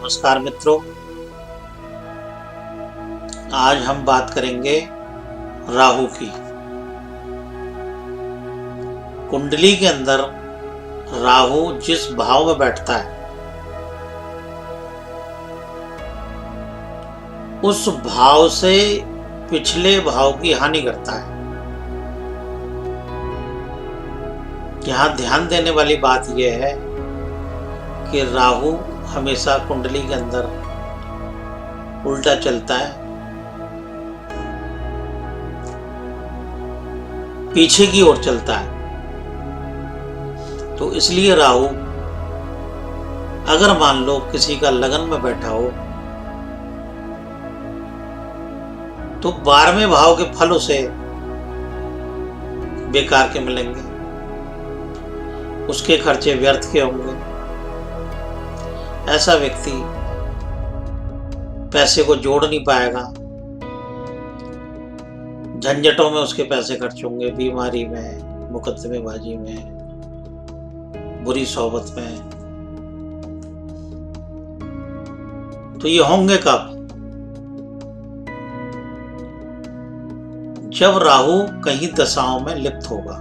नमस्कार मित्रों, आज हम बात करेंगे राहु की। कुंडली के अंदर राहु जिस भाव में बैठता है उस भाव से पिछले भाव की हानि करता है। यहां ध्यान देने वाली बात यह है कि राहु हमेशा कुंडली के अंदर उल्टा चलता है, पीछे की ओर चलता है। तो इसलिए राहु अगर मान लो किसी का लगन में बैठा हो तो 12वें भाव के फल उसे बेकार के मिलेंगे, उसके खर्चे व्यर्थ के होंगे। ऐसा व्यक्ति पैसे को जोड़ नहीं पाएगा, झंझटों में उसके पैसे खर्च होंगे, बीमारी में, मुकदमेबाजी में, बुरी सोहबत में। तो ये होंगे कब? जब राहु कहीं दशाओं में लिप्त होगा,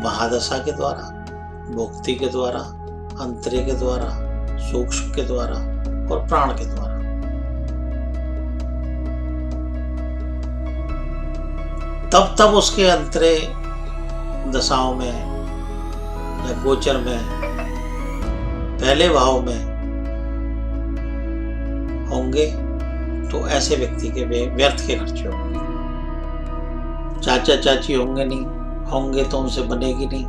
महादशा के द्वारा, भुक्ति के द्वारा, अंतरे के द्वारा, सूक्ष्म के द्वारा और प्राण के द्वारा। तब उसके अंतरे दशाओं में या गोचर में पहले भाव में होंगे तो ऐसे व्यक्ति के व्यर्थ के खर्चे होंगे। चाचा चाची होंगे नहीं, होंगे तो उनसे बनेगी नहीं।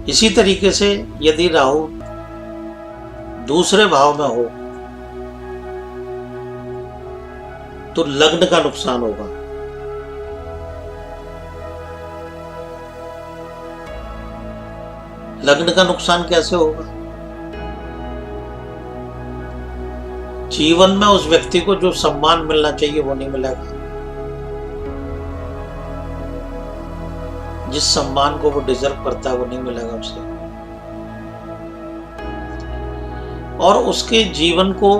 इसी तरीके से यदि राहु दूसरे भाव में हो तो लग्न का नुकसान होगा। लग्न का नुकसान कैसे होगा? जीवन में उस व्यक्ति को जो सम्मान मिलना चाहिए वो नहीं मिलेगा। जिस सम्मान को वो डिजर्व करता है वो नहीं मिलेगा उसे, और उसके जीवन को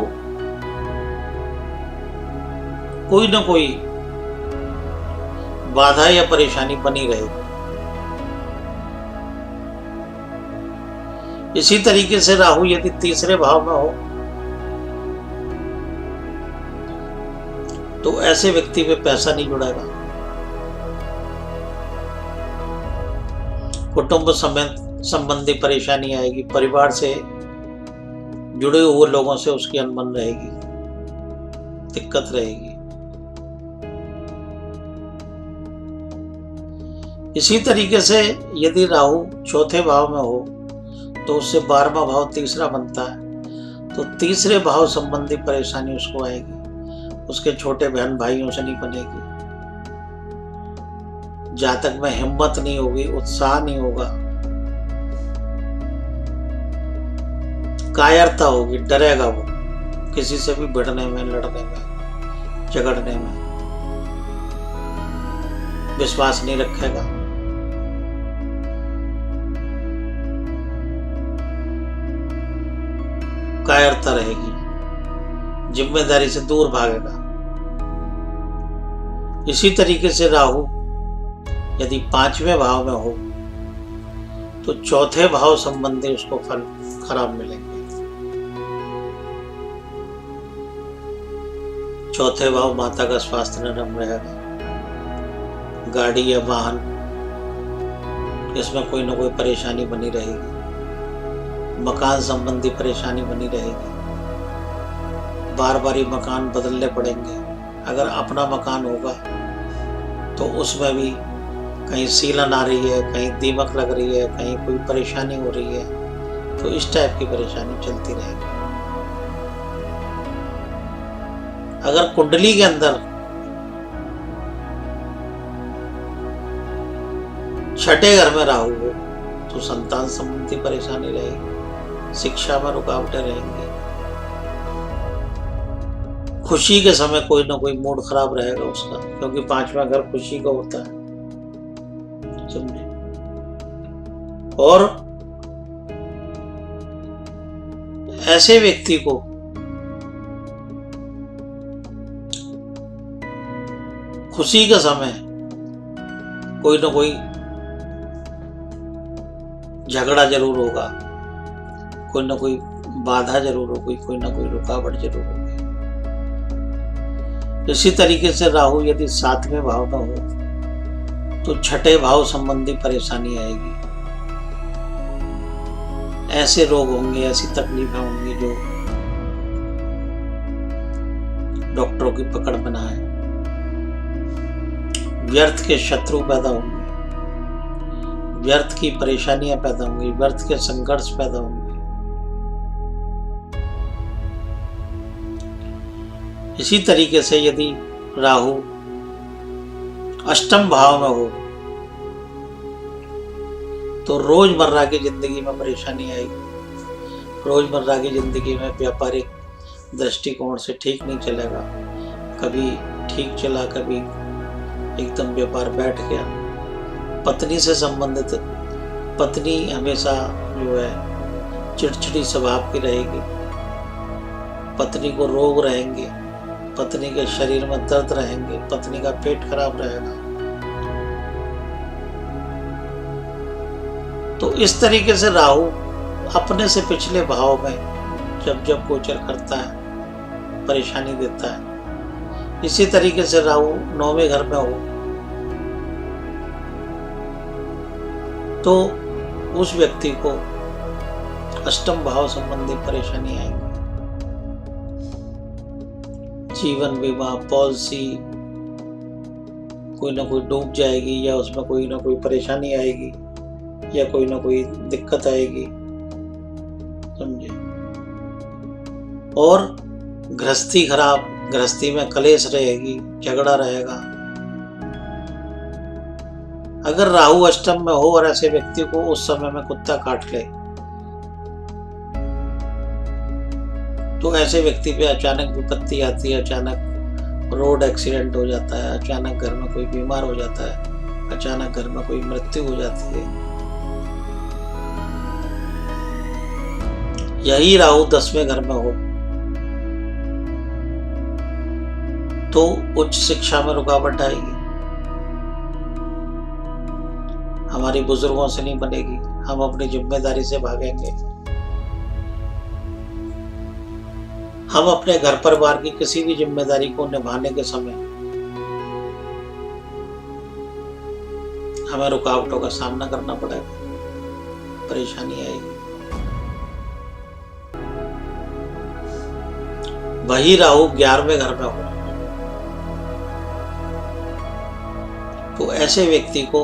कोई ना कोई बाधा या परेशानी बनी रहेगी। इसी तरीके से राहु यदि तीसरे भाव में हो तो ऐसे व्यक्ति पे पैसा नहीं जुड़ेगा। कुटुंब संबंधी परेशानी आएगी, परिवार से जुड़े हुए लोगों से उसकी अनबन रहेगी, दिक्कत रहेगी। इसी तरीके से यदि राहु चौथे भाव में हो तो उससे 12वां भाव तीसरा बनता है, तो तीसरे भाव संबंधी परेशानी उसको आएगी, उसके छोटे बहन भाइयों से नहीं बनेगी, जातक में हिम्मत नहीं होगी, उत्साह नहीं होगा, कायरता होगी, डरेगा वो किसी से भी भिड़ने में, लड़ने में, झगड़ने में, विश्वास नहीं रखेगा। कायरता रहेगी, जिम्मेदारी से दूर भागेगा। इसी तरीके से राहु यदि 5वें भाव में हो तो चौथे भाव संबंधी उसको फल खराब मिलेंगे। चौथे भाव माता का स्वास्थ्य नरम रहेगा, गाड़ी या वाहन इसमें कोई ना कोई परेशानी बनी रहेगी, मकान संबंधी परेशानी बनी रहेगी, बार बार ही मकान बदलने पड़ेंगे। अगर अपना मकान होगा तो उसमें भी कहीं सीलन आ रही है, कहीं दीमक लग रही है, कहीं कोई परेशानी हो रही है, तो इस टाइप की परेशानी चलती रहेगी। अगर कुंडली के अंदर छठे घर में राहु हो तो संतान संबंधी परेशानी रहेगी, शिक्षा में रुकावटें रहेंगी, खुशी के समय कोई ना कोई मूड खराब रहेगा उसका, क्योंकि 5वां घर खुशी का होता है। समझे? और ऐसे व्यक्ति को खुशी का समय कोई ना कोई झगड़ा जरूर होगा, कोई ना कोई बाधा जरूर होगी, कोई ना कोई रुकावट जरूर होगी। इसी तरीके से राहु यदि 7वें भाव में हो तो 6ठे भाव संबंधी परेशानी आएगी। ऐसे रोग होंगे, ऐसी तकलीफें होंगी जो डॉक्टरों की पकड़ में ना आए। व्यर्थ के शत्रु पैदा होंगे, व्यर्थ की परेशानियां पैदा होंगी, व्यर्थ के संघर्ष पैदा होंगे। इसी तरीके से यदि राहु 8वें भाव में हो तो रोजमर्रा की जिंदगी में परेशानी आएगी। रोजमर्रा की जिंदगी में व्यापारिक दृष्टिकोण से ठीक नहीं चलेगा, कभी ठीक चला, कभी एकदम व्यापार बैठ गया। पत्नी से संबंधित, पत्नी हमेशा जो है चिड़चिड़ी स्वभाव की रहेगी, पत्नी को रोग रहेंगे, पत्नी के शरीर में दर्द रहेंगे, पत्नी का पेट खराब रहेगा। तो इस तरीके से राहु अपने से पिछले भाव में जब जब गोचर करता है परेशानी देता है। इसी तरीके से राहु 9वें घर में हो तो उस व्यक्ति को 8वें भाव संबंधी परेशानी आएगी। जीवन बीमा पॉलिसी कोई ना कोई डूब जाएगी, या उसमें कोई ना कोई परेशानी आएगी, या कोई ना कोई दिक्कत आएगी, समझे। और गृहस्थी खराब, गृहस्थी में कलेश रहेगी, झगड़ा रहेगा। अगर राहु 8वें में हो और ऐसे व्यक्ति को उस समय में कुत्ता काट ले तो ऐसे व्यक्ति पे अचानक विपत्ति आती है, अचानक रोड एक्सीडेंट हो जाता है, अचानक घर में कोई बीमार हो जाता है, अचानक घर में कोई मृत्यु हो जाती है। यही राहु 10वें घर में हो तो उच्च शिक्षा में रुकावट आएगी, हमारी बुजुर्गों से नहीं बनेगी, हम अपनी जिम्मेदारी से भागेंगे, हम अपने घर परिवार की किसी भी जिम्मेदारी को निभाने के समय हमें रुकावटों का सामना करना पड़ेगा, परेशानी आएगी। वही राहु 11वें घर में हो तो ऐसे व्यक्ति को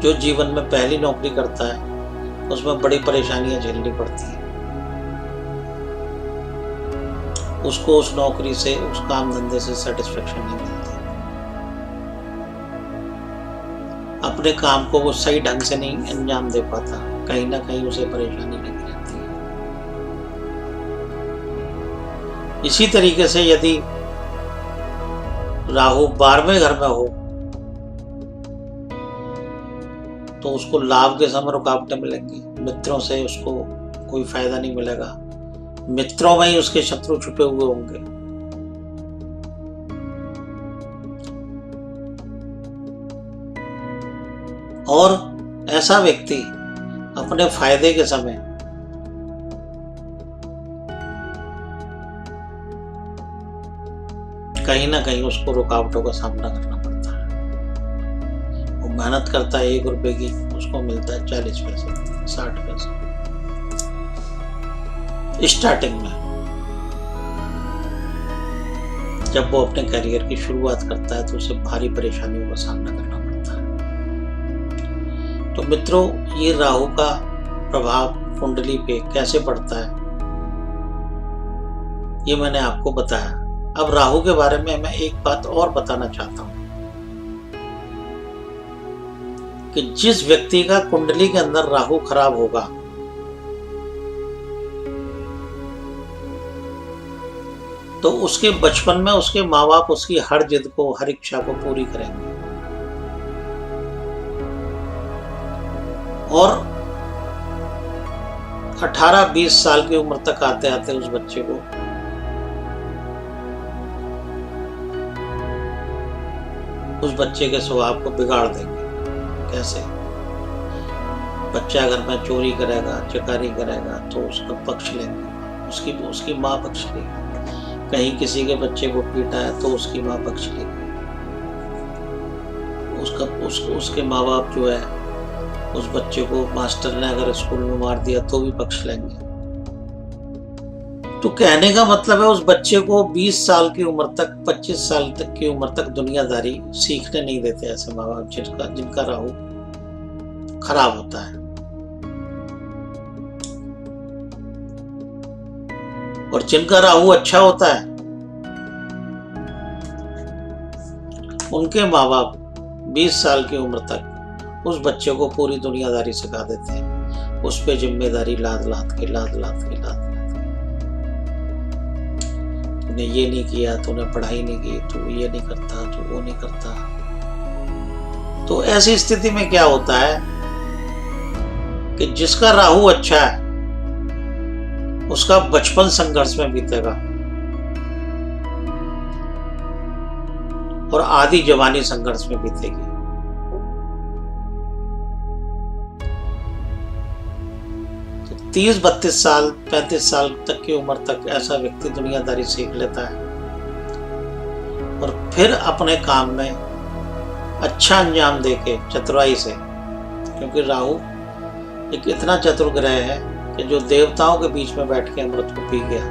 जो जीवन में पहली नौकरी करता है उसमें बड़ी परेशानियां झेलनी पड़ती है। उसको उस नौकरी से, उस काम धंधे से सेटिस्फेक्शन नहीं मिलती, अपने काम को वो सही ढंग से नहीं अंजाम दे पाता, कहीं ना कहीं उसे परेशानी लगी रहती है। इसी तरीके से यदि राहु 12वें घर में हो तो उसको लाभ के समय रुकावटें मिलेंगी, मित्रों से उसको कोई फायदा नहीं मिलेगा, मित्रों में ही उसके शत्रु छुपे हुए होंगे। और ऐसा व्यक्ति अपने फायदे के समय कहीं ना कहीं उसको रुकावटों का सामना करना पड़ता है। वो मेहनत करता है 1 रुपए की, उसको मिलता है 40 पैसे 60 पैसे स्टार्टिंग में, जब वो अपने करियर की शुरुआत करता है तो उसे भारी परेशानियों का सामना करना पड़ता है। तो मित्रों, ये राहु का प्रभाव कुंडली पे कैसे पड़ता है ये मैंने आपको बताया। अब राहु के बारे में मैं एक बात और बताना चाहता हूं कि जिस व्यक्ति का कुंडली के अंदर राहु खराब होगा तो उसके बचपन में उसके माँ बाप उसकी हर जिद को, हर इच्छा को पूरी करेंगे। और 18-20 साल की उम्र तक आते आते उस बच्चे को के स्वभाव को बिगाड़ देंगे। कैसे? बच्चा घर में चोरी करेगा, चकारी करेगा तो उसका पक्ष लेंगे, उसकी माँ पक्ष लेगी। कहीं किसी के बच्चे को पीटा है तो उसकी माँ पक्ष लेगी। उसके माँ बाप जो है, उस बच्चे को मास्टर ने अगर स्कूल में मार दिया तो भी पक्ष लेंगे। तो कहने का मतलब है उस बच्चे को 20 साल की उम्र तक, 25 साल तक की उम्र तक दुनियादारी सीखने नहीं देते ऐसे माँ बाप जिनका राहु खराब होता है। और जिनका राहु अच्छा होता है उनके माँ बाप 20 साल की उम्र तक उस बच्चे को पूरी दुनियादारी सिखा देते हैं। उस पे जिम्मेदारी लाद लाद के तूने ये नहीं किया, तूने पढ़ाई नहीं की, तू ये नहीं करता, तू वो नहीं करता। तो ऐसी स्थिति में क्या होता है कि जिसका राहु अच्छा है उसका बचपन संघर्ष में बीतेगा और आधी जवानी संघर्ष में बीतेगी। तो 30-32 साल, 35 साल तक की उम्र तक ऐसा व्यक्ति दुनियादारी सीख लेता है और फिर अपने काम में अच्छा अंजाम देके चतुराई से, क्योंकि राहु एक इतना चतुर ग्रह है कि जो देवताओं के बीच में बैठ के अमृत को पी गया,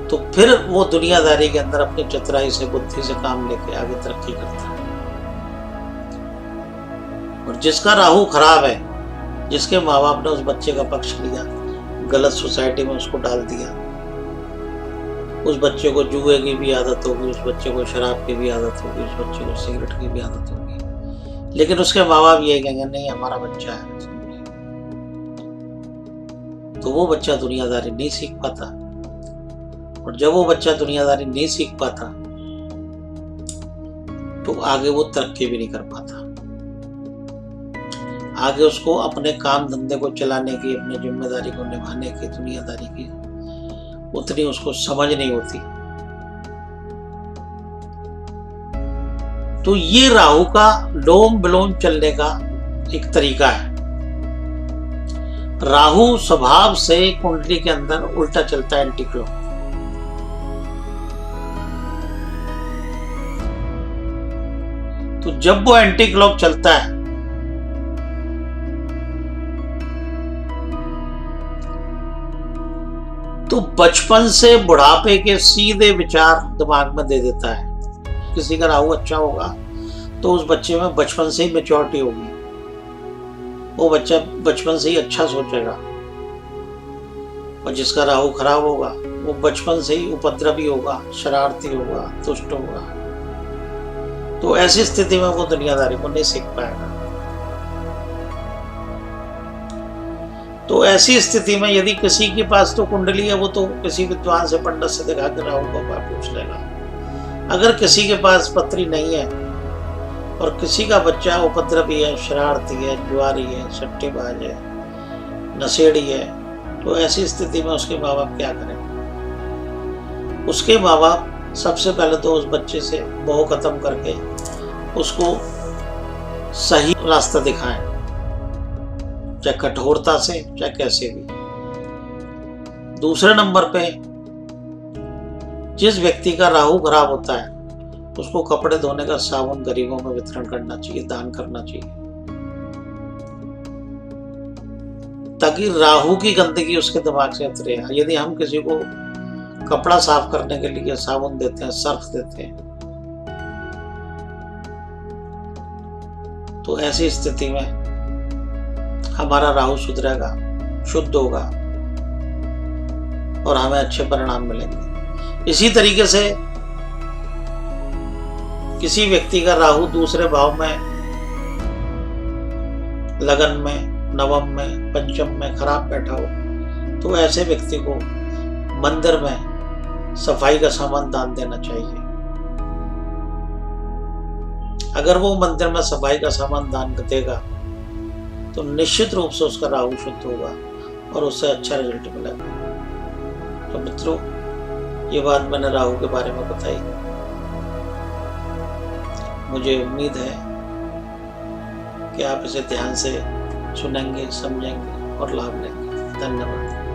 तो फिर वो दुनियादारी के अंदर अपनी चतुराई से, बुद्धि से काम लेके आगे तरक्की करता है। और जिसका राहु खराब है, जिसके माँ बाप ने उस बच्चे का पक्ष लिया, गलत सोसाइटी में उसको डाल दिया, उस बच्चे को जुए की भी आदत होगी, उस बच्चे को शराब की भी आदत होगी, उस बच्चे को सिगरेट की भी आदत होगी, लेकिन उसके माँ बाप ये कहेंगे नहीं हमारा बच्चा है, तो वो बच्चा दुनियादारी नहीं सीख पाता। और जब वो बच्चा दुनियादारी नहीं सीख पाता तो आगे वो तरक्की भी नहीं कर पाता। आगे उसको अपने काम धंधे को चलाने की, अपनी जिम्मेदारी को निभाने की, दुनियादारी की उतनी उसको समझ नहीं होती। तो ये राहु का लोम विलोम चलने का एक तरीका है। राहु स्वभाव से कुंडली के अंदर उल्टा चलता है, एंटी क्लॉक। तो जब वो एंटी क्लॉक चलता है तो बचपन से बुढ़ापे के सीधे विचार दिमाग में दे देता है। किसी का राहु अच्छा होगा तो उस बच्चे में बचपन से ही मैच्योरिटी होगी, वो बच्चा बचपन से ही अच्छा सोचेगा। और जिसका राहु खराब होगा वो बचपन से ही उपद्रवी होगा, शरारती होगा, दुष्ट होगा। तो ऐसी स्थिति में वो दुनियादारी को नहीं सीख पाएगा। तो ऐसी स्थिति में यदि किसी के पास तो कुंडली है, वो तो किसी विद्वान से, पंडित से दिखा के राहु का उपाय पूछ लेगा। अगर किसी के पास पत्री नहीं है और किसी का बच्चा उपद्रवी है, शरारती है, जुआरी है, सट्टेबाज है, नशेड़ी है, तो ऐसी स्थिति में उसके माँ बाप क्या करें? उसके माँ बाप सबसे पहले तो उस बच्चे से मोह खत्म करके उसको सही रास्ता दिखाएं, चाहे कठोरता से, चाहे कैसे भी। दूसरे नंबर पे जिस व्यक्ति का राहु खराब होता है उसको कपड़े धोने का साबुन गरीबों में वितरण करना चाहिए, दान करना चाहिए, ताकि राहु की गंदगी उसके दिमाग से उतरे। यदि हम किसी को कपड़ा साफ करने के लिए साबुन देते हैं, सर्फ देते हैं, तो ऐसी स्थिति में हमारा राहु सुधरेगा, शुद्ध होगा और हमें अच्छे परिणाम मिलेंगे। इसी तरीके से किसी व्यक्ति का राहु दूसरे भाव में, लगन में, नवम में, पंचम में खराब बैठा हो, तो ऐसे व्यक्ति को मंदिर में सफाई का सामान दान देना चाहिए। अगर वो मंदिर में सफाई का सामान दान देगा तो निश्चित रूप से उसका राहु शुद्ध होगा और उससे अच्छा रिजल्ट मिलेगा। तो मित्रों, ये बात मैंने राहु के बारे में बताई। मुझे उम्मीद है कि आप इसे ध्यान से सुनेंगे, समझेंगे और लाभ लेंगे। धन्यवाद।